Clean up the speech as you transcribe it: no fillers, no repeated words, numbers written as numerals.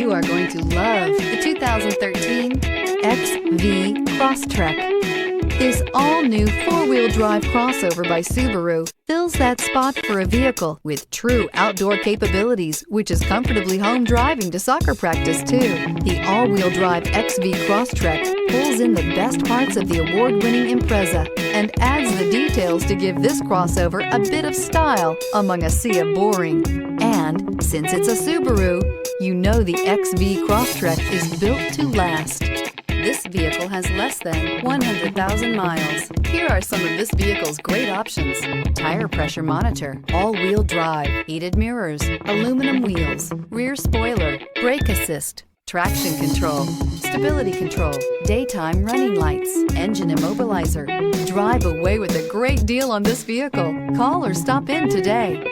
You are going to love the 2013 XV Crosstrek. This all-new four-wheel drive crossover by Subaru fills that spot for a vehicle with true outdoor capabilities, which is comfortably home driving to soccer practice too. The all-wheel drive XV Crosstrek pulls in the best parts of the award-winning Impreza and adds the details to give this crossover a bit of style among a sea of boring. And since it's a Subaru, you know the XV Crosstrek is built to last. This vehicle has less than 100,000 miles. Here are some of this vehicle's great options: tire pressure monitor, all-wheel drive, heated mirrors, aluminum wheels, rear spoiler, brake assist, traction control, stability control, daytime running lights, engine immobilizer. Drive away with a great deal on this vehicle. Call or stop in today.